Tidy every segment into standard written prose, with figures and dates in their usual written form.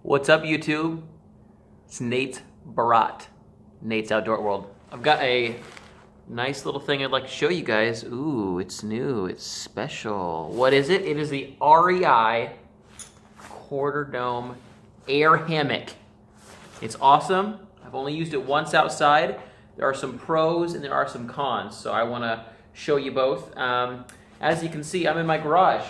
What's up, YouTube? It's Nate Barat, Nate's Outdoor World. I've got a nice little thing I'd like to show you guys. Ooh, it's new, it's special. What is it? It is the REI quarter dome air hammock. It's awesome. I've only used it once outside. There are some pros and there are some cons, so I want to show you both. As you can see, I'm in my garage.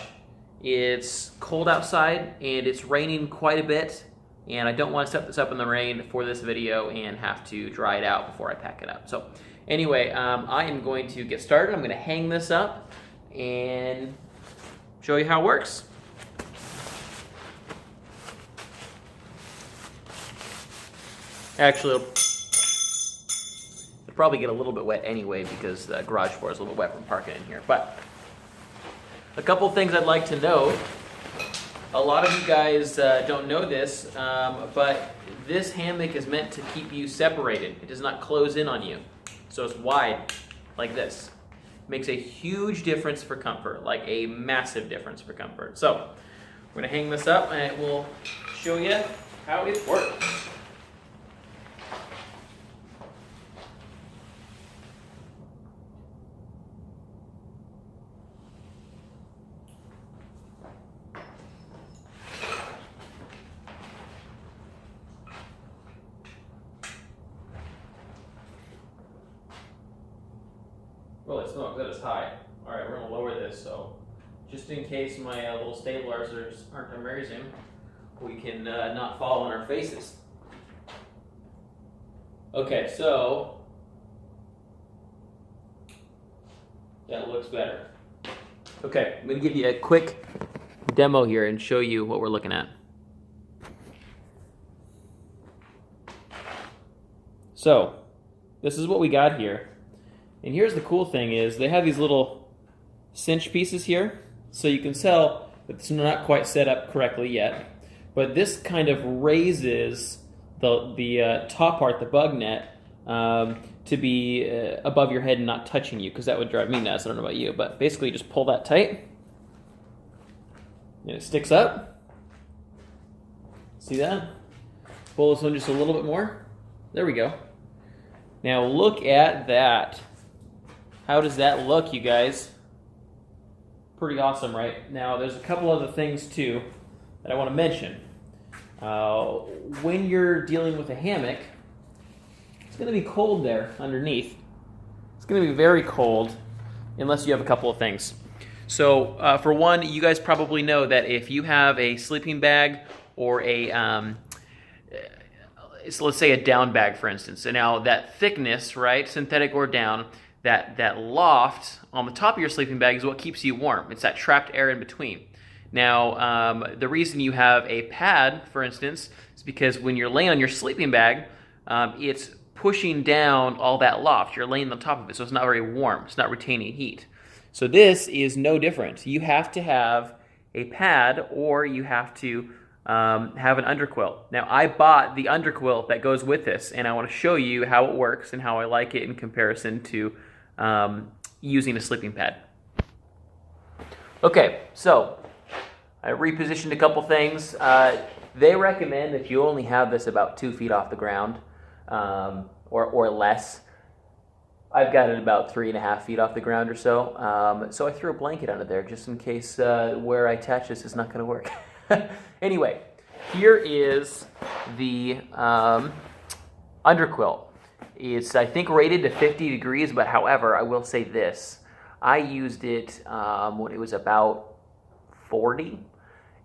It's cold outside and it's raining quite a bit, and I don't want to set this up in the rain for this video and have to dry it out before I pack it up. So anyway, I am going to get started. I'm going to hang this up and show you how it works. Actually, it'll probably get a little bit wet anyway because the garage floor is a little wet from parking in here. But a couple things I'd like to note. A lot of you guys don't know this, but this hammock is meant to keep you separated. It does not close in on you. So it's wide, like this. Makes a huge difference for comfort, like a massive difference for comfort. So we're gonna hang this up and we'll show you how it works. Well, it's not good as high. All right, we're gonna lower this, so just in case my little stabilizers aren't amazing, we can not fall on our faces. Okay, so that looks better. Okay, I'm gonna give you a quick demo here and show you what we're looking at. So this is what we got here. And here's the cool thing is they have these little cinch pieces here, so you can tell that it's not quite set up correctly yet. But this kind of raises the top part, the bug net, to be above your head and not touching you, because that would drive me nuts. I don't know about you, but basically you just pull that tight, and it sticks up. See that? Pull this one just a little bit more. There we go. Now look at that. How does that look, you guys? Pretty awesome, right? Now, there's a couple other things, too, that I want to mention. When you're dealing with a hammock, it's going to be cold there underneath. It's going to be very cold unless you have a couple of things. So, for one, you guys probably know that if you have a sleeping bag or a so let's say a down bag, for instance. And now that thickness, right, synthetic or down, that loft on the top of your sleeping bag is what keeps you warm. It's that trapped air in between. Now, the reason you have a pad, for instance, is because when you're laying on your sleeping bag, it's pushing down all that loft. You're laying on top of it, so it's not very warm. It's not retaining heat. So this is no different. You have to have a pad or you have to have an underquilt. Now, I bought the underquilt that goes with this, and I want to show you how it works and how I like it in comparison to using a sleeping pad. Okay, so I repositioned a couple things. They recommend that you only have this about 2 feet off the ground or less. I've got it about 3.5 feet off the ground or so. So I threw a blanket under there just in case where I attach this is not going to work. Anyway, here is the underquilt. It's, I think, rated to 50 degrees, but however, I will say this. I used it when it was about 40,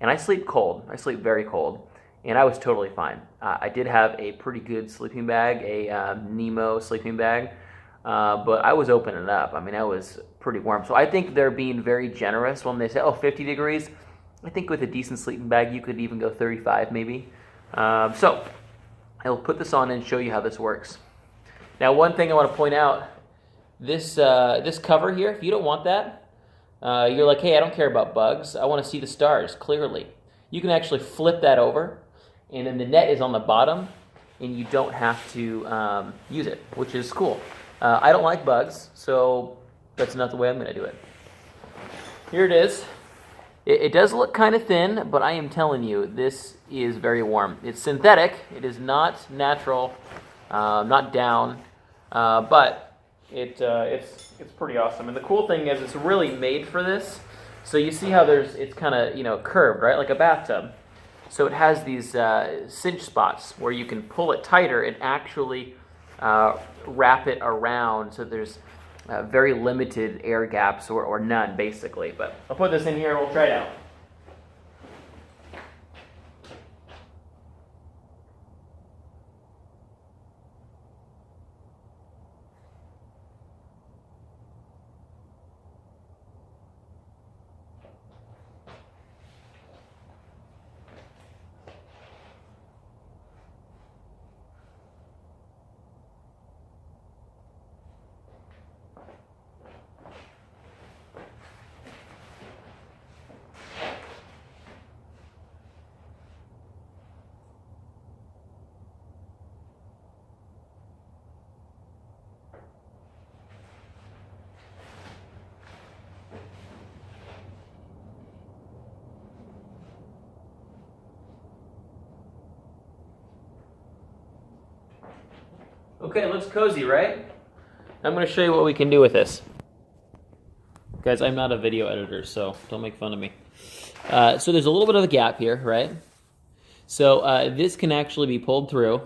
and I sleep cold. I sleep very cold, and I was totally fine. I did have a pretty good sleeping bag, a Nemo sleeping bag, but I was opening up. I mean, I was pretty warm. So I think they're being very generous when they say, oh, 50 degrees. I think with a decent sleeping bag, you could even go 35 maybe. So I'll put this on and show you how this works. Now, one thing I want to point out, this cover here, if you don't want that, you're like, hey, I don't care about bugs. I want to see the stars clearly. You can actually flip that over, and then the net is on the bottom, and you don't have to use it, which is cool. I don't like bugs, so that's not the way I'm going to do it. Here it is. It does look kind of thin, but I am telling you, this is very warm. It's synthetic. It is not natural, not down, but it's pretty awesome. And the cool thing is, it's really made for this. So you see how it's kind of curved, right, like a bathtub. So it has these cinch spots where you can pull it tighter and actually wrap it around. So there's very limited air gaps or none, basically. But I'll put this in here and we'll try it out. Okay, it looks cozy, right? I'm going to show you what we can do with this. Guys, I'm not a video editor, so don't make fun of me. So there's a little bit of a gap here, right? So this can actually be pulled through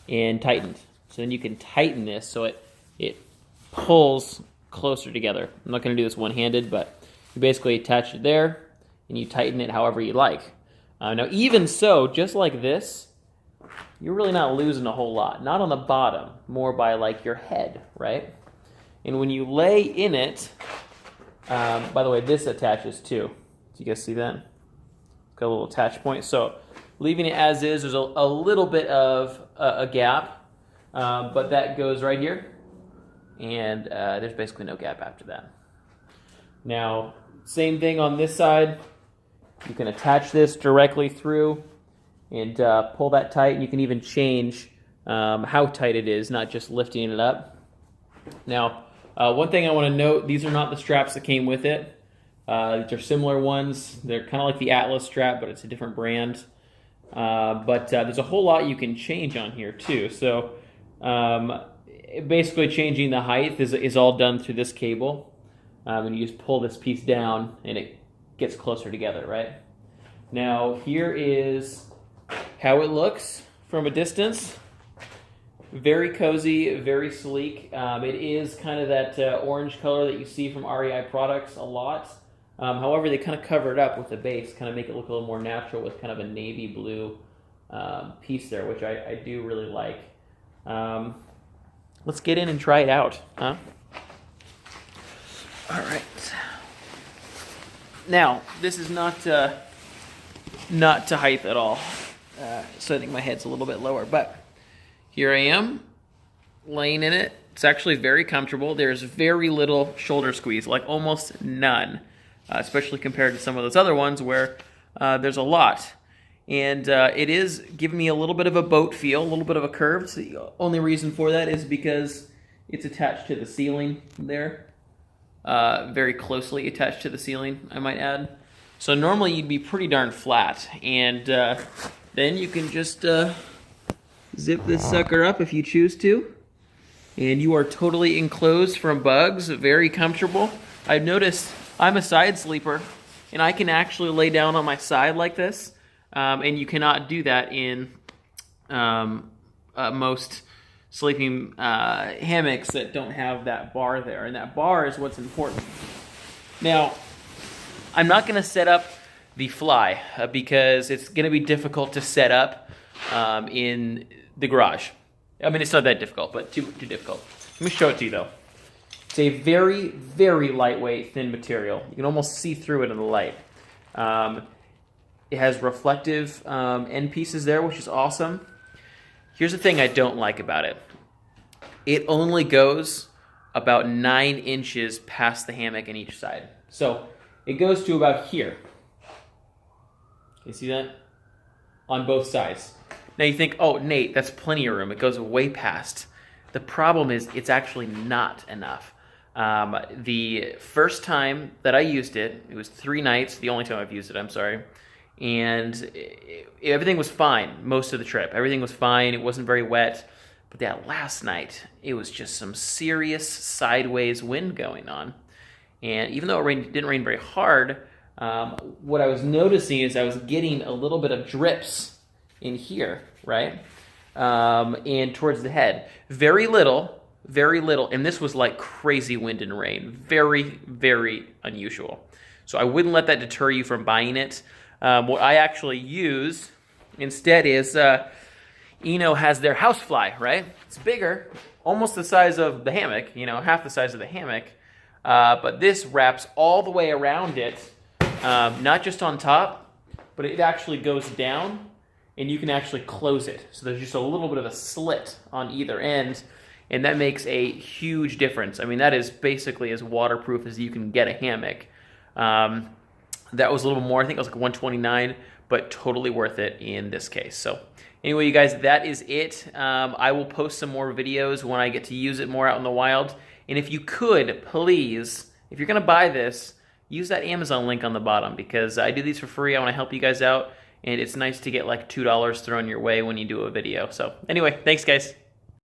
and tightened. So then you can tighten this so it pulls closer together. I'm not going to do this one-handed, but you basically attach it there and you tighten it however you like. Now, even so, just like this, you're really not losing a whole lot. Not on the bottom, more by like your head, right? And when you lay in it, by the way, this attaches too. Do you guys see that? It's got a little attach point. So leaving it as is, there's a little bit of a gap, but that goes right here. And there's basically no gap after that. Now, same thing on this side. You can attach this directly through and pull that tight. You can even change how tight it is, not just lifting it up. Now, one thing I want to note, these are not the straps that came with it. These are similar ones. They're kind of like the Atlas strap, but it's a different brand. But there's a whole lot you can change on here too. So basically changing the height is all done through this cable. And you just pull this piece down and it gets closer together, right? Now, here is how it looks from a distance. Very cozy, very sleek. It is kind of that orange color that you see from REI products a lot. However, they kind of cover it up with the base, kind of make it look a little more natural with kind of a navy blue piece there, which I do really like. Let's get in and try it out, huh? All right. Now, this is not to height at all. So I think my head's a little bit lower, but here I am laying in it. It's actually very comfortable. There's very little shoulder squeeze, like almost none, especially compared to some of those other ones where there's a lot. And it is giving me a little bit of a boat feel, a little bit of a curve. So the only reason for that is because it's attached to the ceiling there. Very closely attached to the ceiling, I might add. So normally you'd be pretty darn flat, and then you can just zip this sucker up if you choose to, and you are totally enclosed from bugs, very comfortable. I've noticed I'm a side sleeper, and I can actually lay down on my side like this, and you cannot do that in most sleeping hammocks that don't have that bar there, and that bar is what's important. Now, I'm not going to set up the fly because it's going to be difficult to set up in the garage. I mean, it's not that difficult, but too difficult. Let me show it to you, though. It's a very, very lightweight, thin material. You can almost see through it in the light. It has reflective end pieces there, which is awesome. Here's the thing I don't like about it. It only goes about 9 inches past the hammock on each side. So it goes to about here. You see that? On both sides. Now you think, oh, Nate, that's plenty of room. It goes way past. The problem is it's actually not enough. The first time that I used it, it was 3 nights, the only time I've used it, I'm sorry, and everything was fine most of the trip. Everything was fine, it wasn't very wet, but that last night, it was just some serious sideways wind going on. And even though it didn't rain very hard, what I was noticing is I was getting a little bit of drips in here, right? And towards the head. Very little, and this was like crazy wind and rain. Very, very unusual. So I wouldn't let that deter you from buying it. What I actually use instead is, Eno has their housefly, right? It's bigger, almost the size of the hammock, half the size of the hammock. But this wraps all the way around it, not just on top, but it actually goes down, and you can actually close it. So there's just a little bit of a slit on either end, and that makes a huge difference. I mean, that is basically as waterproof as you can get a hammock. That was a little more, I think it was like $129, but totally worth it in this case. So anyway, you guys, that is it. I will post some more videos when I get to use it more out in the wild. And if you could, please, if you're going to buy this, use that Amazon link on the bottom, because I do these for free. I want to help you guys out, and it's nice to get like $2 thrown your way when you do a video. So anyway, thanks, guys.